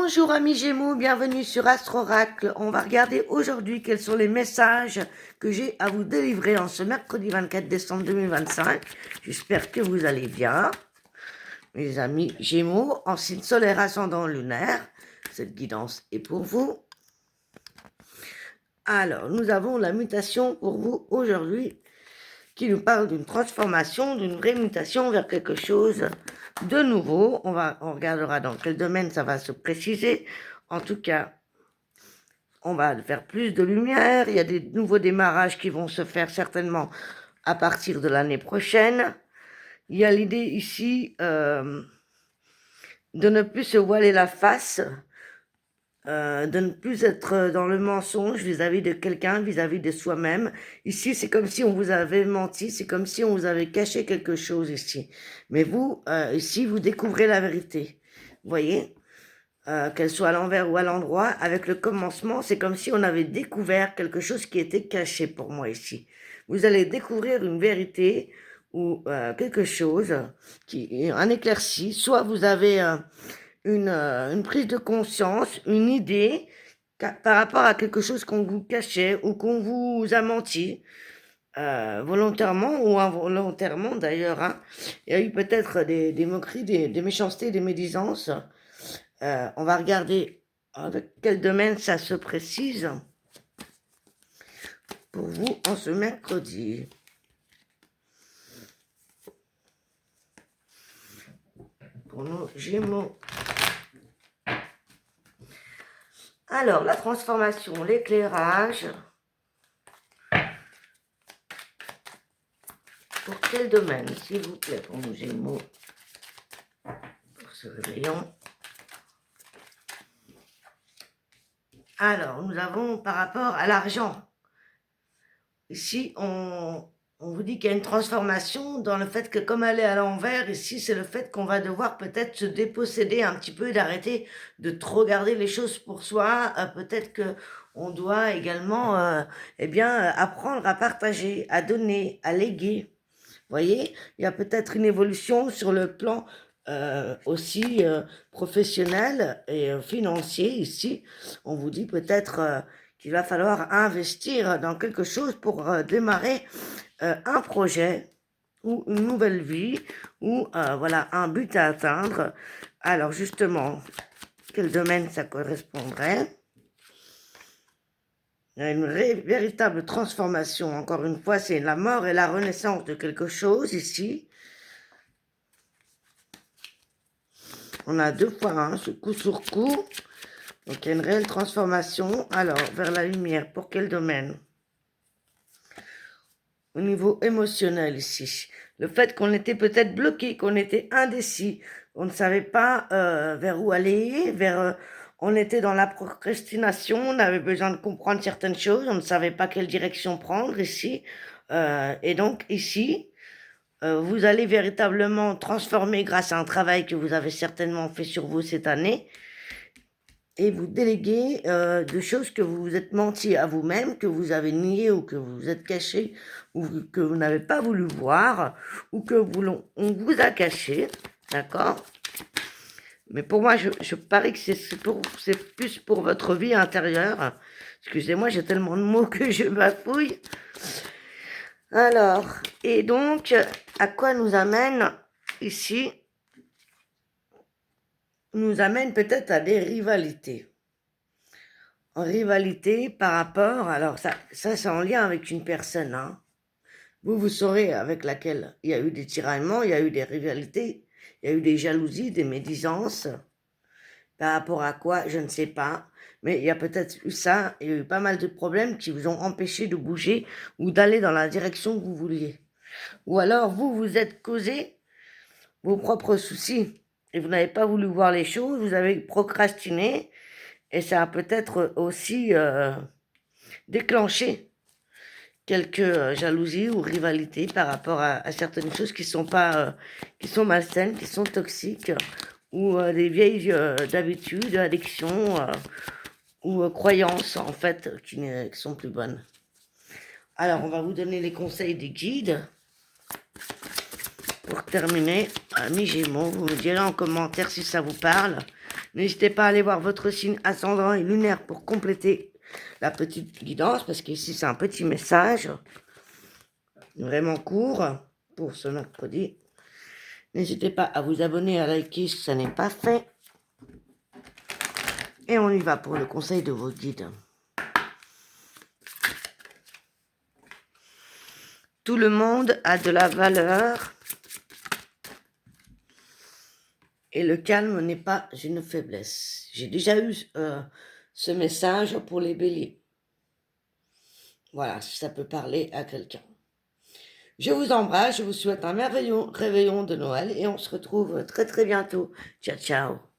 Bonjour amis Gémeaux, bienvenue sur Astro Oracle. On va regarder aujourd'hui quels sont les messages que j'ai à vous délivrer en ce mercredi 24 décembre 2025. J'espère que vous allez bien. Mes amis Gémeaux, en signe solaire ascendant lunaire, cette guidance est pour vous. Alors, nous avons la mutation pour vous aujourd'hui qui nous parle d'une transformation, d'une vraie mutation vers quelque chose de nouveau. On regardera dans quel domaine ça va se préciser. En tout cas, on va faire plus de lumière. Il y a des nouveaux démarrages qui vont se faire certainement à partir de l'année prochaine. Il y a l'idée ici de ne plus se voiler la face, de ne plus être dans le mensonge vis-à-vis de quelqu'un, vis-à-vis de soi-même. Ici, c'est comme si on vous avait menti, c'est comme si on vous avait caché quelque chose ici. Mais vous, ici, vous découvrez la vérité. Vous voyez, qu'elle soit à l'envers ou à l'endroit, avec le commencement, c'est comme si on avait découvert quelque chose qui était caché pour moi ici. Vous allez découvrir une vérité ou quelque chose, un éclairci. Soit vous avez une prise de conscience, une idée par rapport à quelque chose qu'on vous cachait ou qu'on vous a menti, volontairement ou involontairement d'ailleurs. Hein. Il y a eu peut-être des moqueries, des méchancetés, des médisances. On va regarder avec quel domaine ça se précise pour vous en ce mercredi. Pour nos Gémeaux. Alors, la transformation, l'éclairage. Pour quel domaine, s'il vous plaît, pour nos Gémeaux, pour ce réveillon? Alors, nous avons par rapport à l'argent. Ici, on vous dit qu'il y a une transformation dans le fait que comme elle est à l'envers, ici, c'est le fait qu'on va devoir peut-être se déposséder un petit peu et d'arrêter de trop garder les choses pour soi. Peut-être qu'on doit également apprendre à partager, à donner, à léguer. Vous voyez, il y a peut-être une évolution sur le plan aussi professionnel et financier ici. On vous dit peut-être qu'il va falloir investir dans quelque chose pour démarrer un projet ou une nouvelle vie ou voilà un but à atteindre. Alors justement, quel domaine ça correspondrait? Il y a une véritable transformation. Encore une fois, c'est la mort et la renaissance de quelque chose ici. On a deux fois un, ce coup sur coup. Donc, il y a une réelle transformation. Alors, vers la lumière, pour quel domaine? Au niveau émotionnel ici. Le fait qu'on était peut-être bloqué, qu'on était indécis. On ne savait pas vers où aller, on était dans la procrastination, on avait besoin de comprendre certaines choses, on ne savait pas quelle direction prendre ici. Et donc ici, vous allez véritablement transformer grâce à un travail que vous avez certainement fait sur vous cette année et vous déléguer de choses que vous vous êtes menti à vous-même, que vous avez nié ou que vous vous êtes caché ou que vous n'avez pas voulu voir ou que on vous a caché, d'accord? Mais pour moi, je parie que c'est plus pour votre vie intérieure. Excusez-moi, j'ai tellement de mots que je bafouille. Alors, et donc, à quoi nous amène ici? Nous amène peut-être à des rivalités. En rivalité par rapport, alors ça c'est en lien avec une personne. Hein. Vous saurez avec laquelle il y a eu des tiraillements, il y a eu des rivalités, il y a eu des jalousies, des médisances. Par rapport à quoi, je ne sais pas. Mais il y a peut-être eu ça, il y a eu pas mal de problèmes qui vous ont empêché de bouger ou d'aller dans la direction que vous vouliez. Ou alors, vous êtes causé vos propres soucis et vous n'avez pas voulu voir les choses, vous avez procrastiné et ça a peut-être aussi déclenché quelques jalousies ou rivalités par rapport à certaines choses qui sont pas, qui sont malsaines, qui sont toxiques ou des vieilles habitudes, addictions ou croyances en fait qui sont plus bonnes. Alors on va vous donner les conseils des guides. Pour terminer, amis Gémeaux, vous me direz en commentaire si ça vous parle. N'hésitez pas à aller voir votre signe ascendant et lunaire pour compléter la petite guidance, parce qu'ici, c'est un petit message vraiment court pour ce mercredi. N'hésitez pas à vous abonner, à liker si ça n'est pas fait. Et on y va pour le conseil de vos guides. Tout le monde a de la valeur et le calme n'est pas une faiblesse. J'ai déjà eu ce message pour les béliers. Voilà, si ça peut parler à quelqu'un. Je vous embrasse, je vous souhaite un merveilleux réveillon de Noël et on se retrouve très très bientôt. Ciao, ciao.